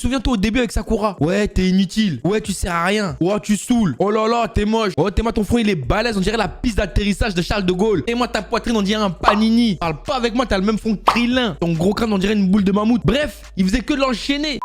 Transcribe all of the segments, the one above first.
Souviens-toi au début avec Sakura. Ouais, t'es inutile. Ouais, tu sers à rien. Ouais, tu saoules. Oh là là, t'es moche. Oh, t'es moi, ton front, il est balèze. On dirait la piste d'atterrissage de Charles de Gaulle. Et moi, ta poitrine, on dirait un panini. Parle pas avec moi, t'as le même front que Krillin. Ton gros crâne, on dirait une boule de mammouth. Bref, il faisait que de l'enchaîner.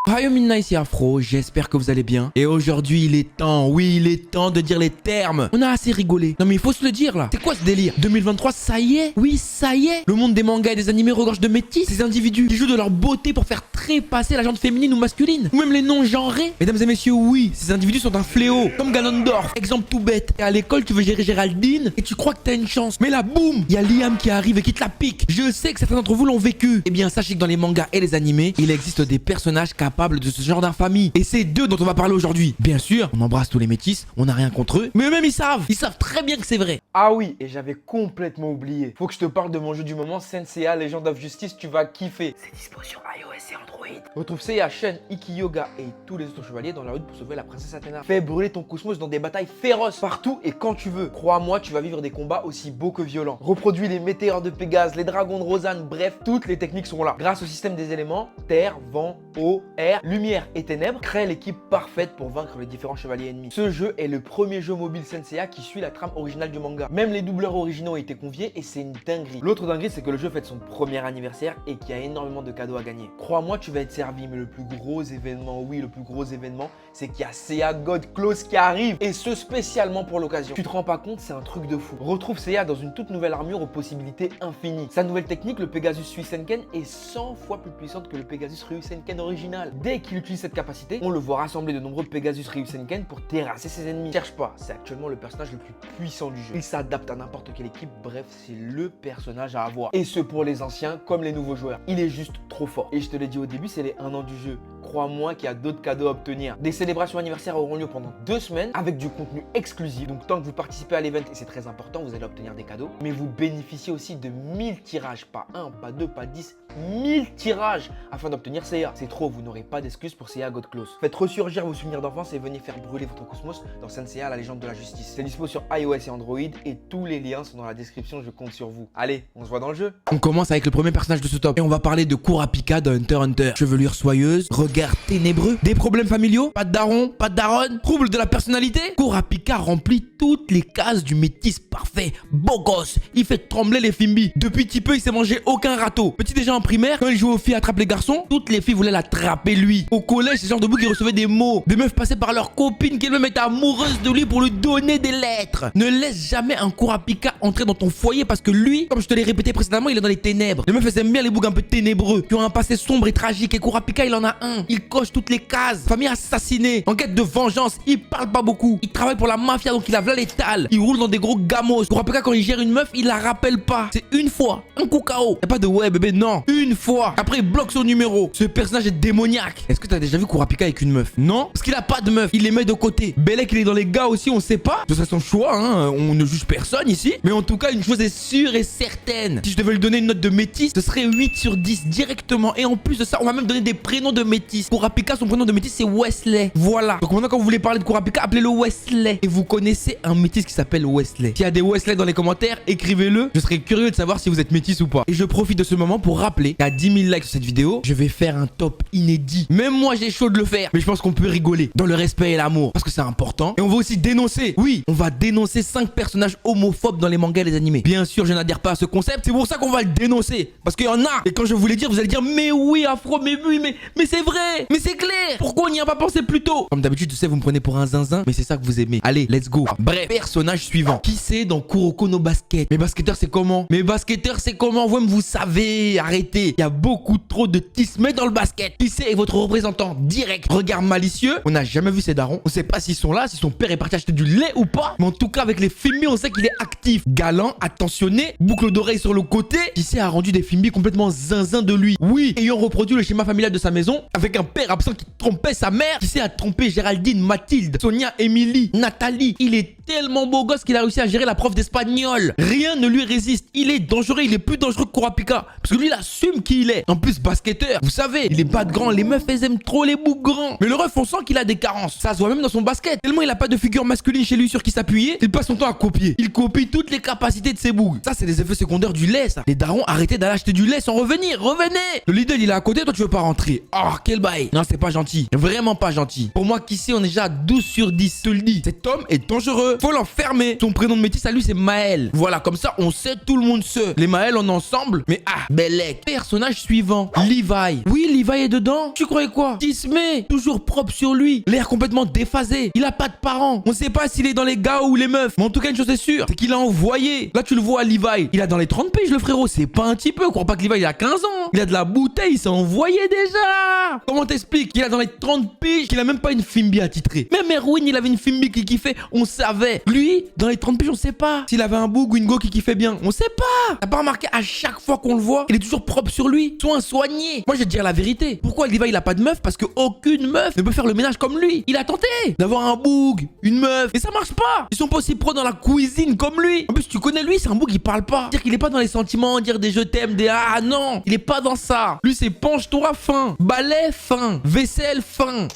Hi Midnight, ici Afro, j'espère que vous allez bien. Et aujourd'hui, il est temps, oui, il est temps de dire les termes. On a assez rigolé. Non mais il faut se le dire là. C'est quoi ce délire? 2023, ça y est? Oui, ça y est. Le monde des mangas et des animés regorge de métis. Ces individus qui jouent de leur beauté pour faire trépasser la gente féminine ou masculine. Ou même les non-genrés. Mesdames et messieurs, oui, ces individus sont un fléau. Comme Ganondorf. Exemple tout bête. Et à l'école, tu veux gérer Géraldine et tu crois que t'as une chance. Mais là, boum, il y a Liam qui arrive et qui te la pique. Je sais que certains d'entre vous l'ont vécu. Eh bien, sachez que dans les mangas et les animés, il existe des personnages capables de ce genre d'infamie. Et c'est d'eux dont on va parler aujourd'hui. Bien sûr, on embrasse tous les métis, on n'a rien contre eux. Mais eux-mêmes, ils savent très bien que c'est vrai. Ah oui, et j'avais complètement oublié. Faut que je te parle de mon jeu du moment, Senseiya Legend of Justice, tu vas kiffer. C'est dispo sur iOS et Android. Retrouve Seiya, Shen, Iki Yoga et tous les autres chevaliers dans la route pour sauver la princesse Athéna. Fais brûler ton cosmos dans des batailles féroces, partout et quand tu veux. Crois-moi, tu vas vivre des combats aussi beaux que violents. Reproduis les météores de Pégase, les dragons de Rosanne, bref, toutes les techniques sont là. Grâce au système des éléments, terre, vent, eau, air, lumière et ténèbres, crée l'équipe parfaite pour vaincre les différents chevaliers ennemis. Ce jeu est le premier jeu mobile Senseiya qui suit la trame originale du manga. Même les doubleurs originaux ont été conviés et c'est une dinguerie. L'autre dinguerie, c'est que le jeu fête son premier anniversaire et qu'il y a énormément de cadeaux à gagner. Crois-moi, tu vas être servi, mais le plus gros événement, oui, le plus gros événement, c'est qu'il y a Seiya God Close qui arrive et ce spécialement pour l'occasion. Tu te rends pas compte, c'est un truc de fou. Retrouve Seiya dans une toute nouvelle armure aux possibilités infinies. Sa nouvelle technique, le Pegasus Suisenken, est 100 fois plus puissante que le Pegasus Ryusenken original. Dès qu'il utilise cette capacité, on le voit rassembler de nombreux Pegasus Ryusenken pour terrasser ses ennemis. Cherche pas, c'est actuellement le personnage le plus puissant du jeu. Il s'adapte à n'importe quelle équipe, bref, c'est le personnage à avoir. Et ce pour les anciens comme les nouveaux joueurs. Il est juste trop fort. Et je te l'ai dit au début, c'est les 1 an du jeu. Crois-moi qu'il y a d'autres cadeaux à obtenir. Des célébrations anniversaires auront lieu pendant 2 semaines avec du contenu exclusif. Donc tant que vous participez à l'event, et c'est très important, vous allez obtenir des cadeaux. Mais vous bénéficiez aussi de 1000 tirages, pas 1, pas 2, pas 10, 1000 tirages afin d'obtenir Seiya. C'est trop, vous n'aurez pas d'excuses pour Seiya God Close. Faites ressurgir vos souvenirs d'enfance et venez faire brûler votre cosmos dans Senseiya la légende de la justice. C'est dispo sur iOS et Android et tous les liens sont dans la description, je compte sur vous. Allez, on se voit dans le jeu. On commence avec le premier personnage de ce top. Et on va parler de Kurapika de Hunter x Hunter. Chevelure soyeuse, regard ténébreux, des problèmes familiaux, pas de daron, pas de daronne, trouble de la personnalité. Kurapika remplit toutes les cases du métis parfait, beau gosse, il fait trembler les Fimbi. Depuis petit peu, il s'est mangé aucun râteau. Petit déjà en primaire, quand il jouait aux filles attrape les garçons, toutes les filles voulaient l'attraper lui. Au collège, c'est ce genre de bout qui recevait des mots. Des meufs passaient par leur copine qui elle-même était amoureuse de lui pour lui donner des lettres. Ne laisse jamais un Kurapika entrer dans ton foyer parce que lui, comme je te l'ai répété précédemment, il est dans les ténèbres. Les meufs aiment bien les bougs un peu ténébreux, qui ont un passé sombre et tragique. Et Kurapika, il en a un. Il coche toutes les cases. Famille assassinée, en quête de vengeance. Il parle pas beaucoup. Il travaille pour la mafia, donc il a v'là l'étal. Il roule dans des gros gamos. Kurapika, quand il gère une meuf, il la rappelle pas. C'est une fois, un coup KO. Y'a pas de ouais bébé, non. Une fois. Après, il bloque son numéro. Ce personnage est démoniaque. Est-ce que t'as déjà vu Kurapika avec une meuf? Non, parce qu'il a pas de meuf. Il les met de côté. Belek, il est dans les gars aussi, on sait pas. Ce serait son choix, hein. On ne juge personne ici. Mais en tout cas, une chose est sûre et certaine. Si je devais lui donner une note de métis, ce serait 8 sur 10 directement. Et en plus de ça, on va même donner des prénoms de métis. Kurapika, son prénom de métis, c'est Wesley. Voilà. Donc maintenant, quand vous voulez parler de Kurapika, appelez-le Wesley. Et vous connaissez un métis qui s'appelle Wesley. S'il y a des Wesley dans les commentaires, écrivez-le. Je serais curieux de savoir si vous êtes métis ou pas. Et je profite de ce moment pour rappeler qu'à 10 000 likes sur cette vidéo, je vais faire un top inédit. Même moi, j'ai chaud de le faire. Mais je pense qu'on peut rigoler dans le respect et l'amour. Parce que c'est important. Et on va aussi dénoncer. Oui, on va dénoncer 5 personnages homophobes dans les mangas et les animés. Bien sûr, je n'adhère pas à ce concept. C'est pour ça qu'on va le dénoncer. Parce qu'il y en a. Et quand je vous les dire, vous allez dire, mais oui, Afro, mais oui, mais c'est vrai. Mais c'est clair. Pourquoi on n'y a pas pensé plus tôt? Comme d'habitude, tu sais, vous me prenez pour un zinzin. Mais c'est ça que vous aimez. Allez, let's go. Bref, personnage suivant. Qui c'est dans Kuroko no Basket? Mes basketteurs, c'est comment? Mes basketteurs, c'est comment? Vous savez, arrêtez. Il y a beaucoup trop de tismés dans le basket. Qui c'est votre représentant direct? Regard malicieux. On n'a jamais vu ces darons. On sait pas s'ils sont là, si son père est parti acheter du lait ou pas. Mais en tout cas, avec les Fimbi, on sait qu'il est actif. Galant, attentionné, boucle d'oreille sur le côté. Qui sait a rendu des Fimbi complètement zinzin de lui. Oui, ayant reproduit le schéma familial de sa maison, avec un père absent qui trompait sa mère. Qui sait a trompé Géraldine, Mathilde, Sonia, Émilie, Nathalie. Il est tellement beau gosse qu'il a réussi à gérer la prof d'espagnol. Rien ne lui résiste. Il est dangereux, il est plus dangereux que Kurapika. Parce que lui, il assume qui il est. En plus, basketteur, vous savez, il est pas de grand. Les meufs, elles aiment trop les boucs grands. Mais le ref, on sent qu'il a des carences. Ça se voit même dans son basket. Tellement il a pas de figure masculine chez lui sur qui s'appuyer, il passe son temps à copier. Il copie toutes les capacités de ses bougs. Ça, c'est les effets secondaires du lait, ça. Les darons, arrêtez d'aller acheter du lait sans revenir. Revenez. Le Lidl, il est à côté, toi, tu veux pas rentrer. Oh, quel bail. Non, c'est pas gentil. Vraiment pas gentil. Pour moi, qu'ici, on est déjà à 12 sur 10. Je te le dis. Cet homme est dangereux. Faut l'enfermer. Son prénom de métis à lui, c'est Maël. Voilà, comme ça, on sait, tout le monde sait. Les Maël, on est ensemble. Mais Belek. Personnage suivant. Levi. Oui, Levi est dedans. Tu croyais quoi? Tismé. Toujours propre sur lui. L'air complètement déphasé. Il a pas de parents. On sait pas s'il est dans les gars ou les meufs. Mais en tout cas, une chose est sûre, c'est qu'il a envoyé. Là, tu le vois, Levi. Il a dans les 30 piges, le frérot. C'est pas un petit peu. Crois pas que Levi, il a 15 ans. Il a de la bouteille. Il s'est envoyé déjà. Comment t'expliques qu'il a dans les 30 piges, qu'il a même pas une Fimbi attitrée. Même Erwin, il avait une Fimbi qui kiffait. On savait. Lui, dans les 30 piges, on sait pas. S'il avait un boug ou une go qui kiffait bien. On sait pas. T'as pas remarqué à chaque fois qu'on le voit, il est toujours propre sur lui. Soin soigné. Moi, je vais te dire la vérité. Pourquoi Levi, il a pas de meuf? Parce qu'aucune meuf ne peut faire le ménage comme lui. Il a tenté d'avoir un boug, une meuf. Et ça marche pas. Ils sont pas aussi pros dans la cuisine comme lui. En plus, tu connais lui, c'est un boug qui parle pas. Dire qu'il est pas dans les sentiments, dire des je t'aime, des ah non. Il est pas dans ça. Lui, c'est penche-toi fin. Balai fin. Vaisselle fin.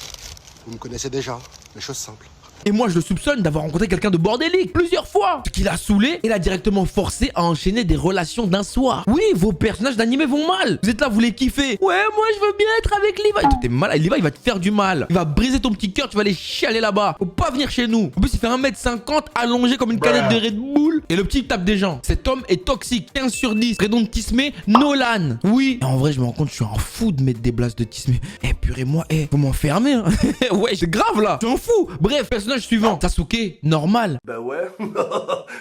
Vous me connaissez déjà, les choses simples. Et moi, je le soupçonne d'avoir rencontré quelqu'un de bordélique plusieurs fois. Ce qui l'a saoulé et l'a directement forcé à enchaîner des relations d'un soir. Oui, vos personnages d'animé vont mal. Vous êtes là, vous les kiffez. Ouais, moi, je veux bien être avec Levi. T'es malade. Levi, il va te faire du mal. Il va briser ton petit cœur. Tu vas aller chialer là-bas. Faut pas venir chez nous. En plus, il fait 1m50 allongé comme une canette de Red Bull. Et le petit tape des gens. Cet homme est toxique. 15 sur 10. Redon de Tismé, Nolan. Oui. Et en vrai, je me rends compte, je suis un fou de mettre des blasts de Tismé. Purée, moi, faut m'enfermer. Hein. Ouais, c'est grave là. Je suis un fou. Bref, personnage suivant. Sasuke, normal. Bah ouais,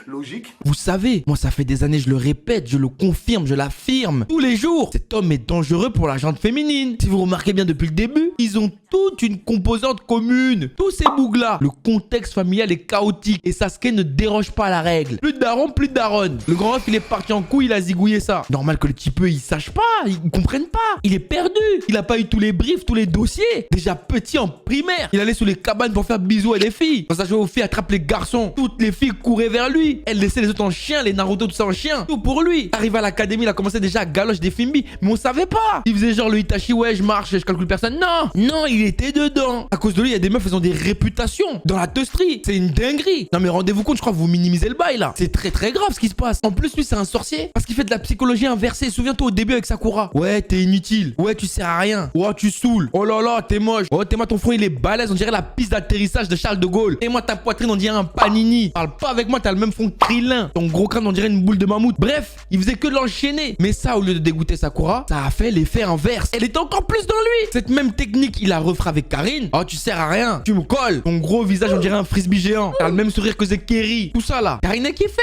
logique. Vous savez, moi ça fait des années, je le répète, je le confirme, je l'affirme. Tous les jours, cet homme est dangereux pour la gente féminine. Si vous remarquez bien depuis le début, ils ont toute une composante commune. Tous ces bougs-là. Le contexte familial est chaotique et Sasuke ne déroge pas à la règle. Plus de daron, plus de daronne. Le grand ref, il est parti en couille, il a zigouillé ça. Normal que le petit peu, il sache pas, il comprenne pas. Il est perdu. Il a pas eu tous les briefs, tous les dossiers. Déjà petit en primaire, il allait sous les cabanes pour faire bisous à des filles. Quand ça jouait aux filles, attrape les garçons. Toutes les filles couraient vers lui. Elle laissait les autres en chien, les Naruto, tout ça en chien. Tout pour lui. Arrivé à l'académie, il a commencé déjà à galoche des Fimbi. Mais on savait pas. Il faisait genre le Itachi, ouais, je marche, je calcule personne. Non, non, il était dedans. À cause de lui, il y a des meufs, elles ont des réputations dans la teusterie. C'est une dinguerie. Non, mais rendez-vous compte, je crois que vous minimisez le bail là. C'est très très grave ce qui se passe. En plus, lui, c'est un sorcier. Parce qu'il fait de la psychologie inversée. Souviens-toi au début avec Sakura. Ouais, t'es inutile. Ouais, tu sers à rien. Ouais, tu saoules. Oh là là, t'es moche. Oh, t'es moi, ton front, il est balèze. On dirait la piste d'atterrissage de Charles de Gaulle. Et moi, ta poitrine, on dirait un panini. Parle pas avec moi, t'as le même fond que Krillin. Ton gros crâne, on dirait une boule de mammouth. Bref, il faisait que de l'enchaîner. Mais ça, au lieu de dégoûter Sakura, ça a fait l'effet inverse. Elle était encore plus dans lui. Cette même technique, il la refera avec Karine. Oh, tu sers à rien. Tu me colles. Ton gros visage, on dirait un frisbee géant. T'as le même sourire que Zekeri. Tout ça là. Karine a kiffé.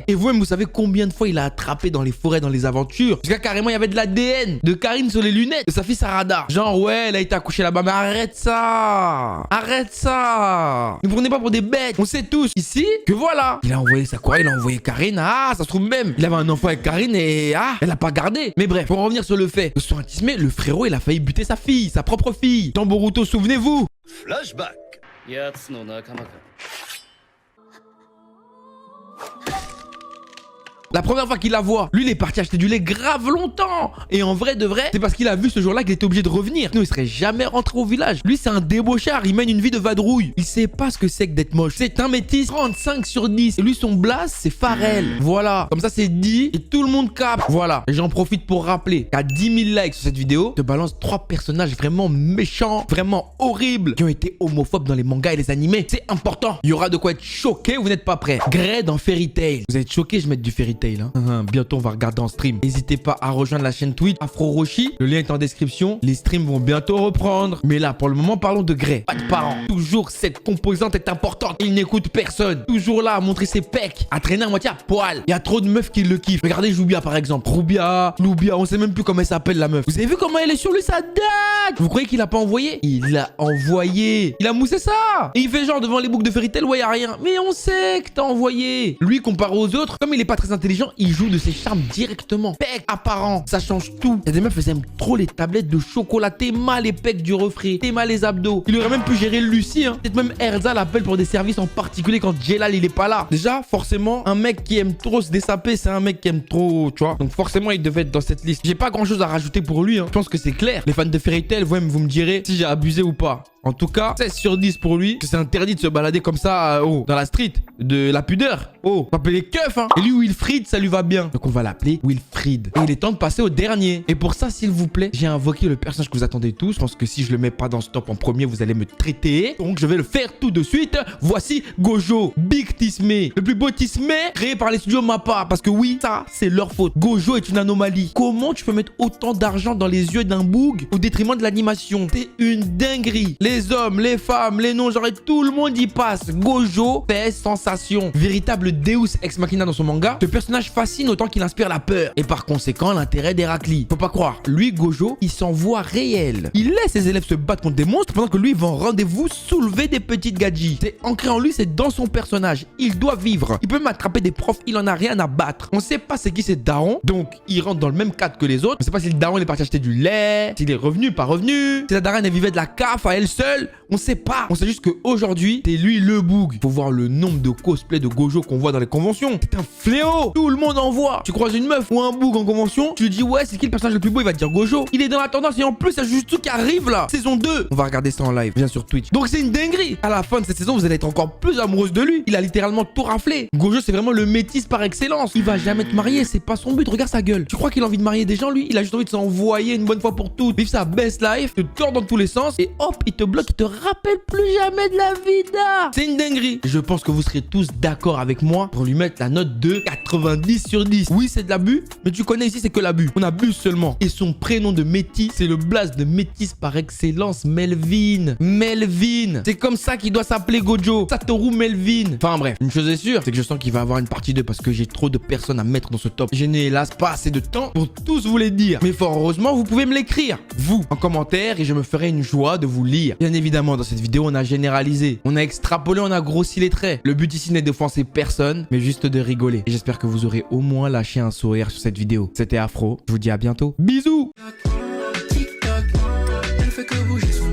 Et vous-même, vous savez combien de fois il a attrapé dans les forêts, dans les aventures. Jusqu'à carrément, il y avait de l'ADN de Karine sur les lunettes de sa fille Sarada. Genre, ouais, elle a été accouchée là-bas. Mais arrête ça. Arrête ça. Ne prenez pas pour des bêtes. On sait tous ici que voilà. Il a envoyé Sakura, il a envoyé Karine. Ah, ça se trouve même. Il avait un enfant avec Karine et elle a pas gardé. Mais bref, pour revenir sur le fait de son intismé, le frérot, il a failli buter sa fille, sa propre fille. Dans Boruto, souvenez-vous. Flashback. La première fois qu'il la voit, lui il est parti acheter du lait grave longtemps. Et en vrai de vrai, c'est parce qu'il a vu ce jour-là qu'il était obligé de revenir. Sinon il serait jamais rentré au village. Lui c'est un débauchard, il mène une vie de vadrouille. Il sait pas ce que c'est que d'être moche. C'est un métis 35 sur 10. Et lui son blast c'est Pharrell. Voilà, comme ça c'est dit et tout le monde capte. Voilà, et j'en profite pour rappeler qu'à 10 000 likes sur cette vidéo, je te balance 3 personnages vraiment méchants, vraiment horribles, qui ont été homophobes dans les mangas et les animés. C'est important. Il y aura de quoi être choqué, vous n'êtes pas prêts. Grey dans Fairy Tail. Vous êtes choqué, je vais mettre du Fairy Tail. Bientôt on va regarder en stream. N'hésitez pas à rejoindre la chaîne Twitch Afro Roshi. Le lien est en description. Les streams vont bientôt reprendre. Mais là pour le moment parlons de Grey. Pas de parents. Toujours cette composante est importante. Il n'écoute personne. Toujours là à montrer ses pecs, à traîner à moitié à poil. Il y a trop de meufs qui le kiffent. Regardez Jubia par exemple. Rubia, Loubia, on sait même plus comment elle s'appelle la meuf. Vous avez vu comment elle est sur lui, ça date. Vous croyez qu'il a pas envoyé? Il l'a envoyé. Il a moussé ça. Et il fait genre devant les boucles de Fairy Tail, ouais y a rien. Mais on sait que t'as envoyé. Lui comparé aux autres, comme il est pas très intelligent, intelligent, il joue de ses charmes directement. Pec, apparent, ça change tout. Il y a des meufs, elles aiment trop les tablettes de chocolat. T'es mal les pecs du refrain, t'es mal les abdos. Il aurait même pu gérer Lucie, hein. Peut-être même Erza l'appelle pour des services en particulier quand Jelal il est pas là. Déjà, forcément, un mec qui aime trop se dessaper, c'est un mec qui aime trop, tu vois. Donc forcément, il devait être dans cette liste. J'ai pas grand chose à rajouter pour lui, hein. Je pense que c'est clair. Les fans de Fairy Tail, vous me direz si j'ai abusé ou pas. En tout cas, 16 sur 10 pour lui. C'est interdit de se balader comme ça dans la street. De la pudeur. On s'appelle les keufs, hein. Et lui, Wilfried, ça lui va bien. Donc on va l'appeler Wilfried. Et il est temps de passer au dernier. Et pour ça, s'il vous plaît, j'ai invoqué le personnage que vous attendez tous. Je pense que si je le mets pas dans ce top en premier, vous allez me traiter. Donc je vais le faire tout de suite. Voici Gojo, Big Tismé. Le plus beau Tismé créé par les studios Mappa. Parce que oui, ça, c'est leur faute. Gojo est une anomalie. Comment tu peux mettre autant d'argent dans les yeux d'un boug au détriment de l'animation? C'est une dinguerie. Les hommes, les femmes, les non-genres, tout le monde y passe. Gojo fait sensation. Véritable Deus Ex Machina dans son manga. Ce personnage fascine autant qu'il inspire la peur. Et par conséquent, l'intérêt d'Héraclie. Faut pas croire. Lui, Gojo, il s'en voit réel. Il laisse ses élèves se battre contre des monstres pendant que lui va en rendez-vous soulever des petites gadgets. C'est ancré en lui, c'est dans son personnage. Il doit vivre. Il peut même attraper des profs, il en a rien à battre. On sait pas c'est qui c'est daron. Donc, il rentre dans le même cadre que les autres. On sait pas si le daron il est parti acheter du lait, s'il est revenu, pas revenu, si la daronne elle vivait de la CAF à elle seule. On sait pas. On sait juste qu'aujourd'hui, c'est lui le boug. Faut voir le nombre de cosplays de Gojo qu'on voit dans les conventions. C'est un fléau. Tout le monde en voit. Tu croises une meuf ou un boug en convention, tu lui dis ouais, c'est qui le personnage le plus beau? Il va te dire Gojo. Il est dans la tendance et en plus, il y a Jujutsu qui arrive là. Saison 2. On va regarder ça en live, bien sur Twitch. Donc c'est une dinguerie. À la fin de cette saison, vous allez être encore plus amoureuse de lui. Il a littéralement tout raflé. Gojo, c'est vraiment le métis par excellence. Il va jamais te marier, c'est pas son but. Regarde sa gueule. Tu crois qu'il a envie de marier des gens lui? Il a juste envie de s'envoyer une bonne fois pour toutes, vivre sa best life, te tord dans tous les sens et hop, il te bloque, il te rappelle plus jamais de la vida. C'est une dinguerie. Je pense que vous serez tous d'accord avec moi pour lui mettre la note de 90 sur 10. Oui, c'est de l'abus, mais tu connais ici, c'est que l'abus. On abuse seulement. Et son prénom de métis, c'est le blaze de métis par excellence, Melvin. Melvin. C'est comme ça qu'il doit s'appeler Gojo. Satoru Melvin. Enfin bref, une chose est sûre, c'est que je sens qu'il va avoir une partie 2 parce que j'ai trop de personnes à mettre dans ce top. Je n'ai hélas pas assez de temps pour tous vous les dire. Mais fort heureusement, vous pouvez me l'écrire, vous, en commentaire, et je me ferai une joie de vous lire. Bien évidemment, dans cette vidéo, on a généralisé, on a extrapolé, on a grossi les traits. Le but ici n'est d'offenser personne, mais juste de rigoler. Et j'espère que vous aurez au moins lâché un sourire sur cette vidéo. C'était Afro, je vous dis à bientôt. Bisous. TikTok, elle fait que bouger son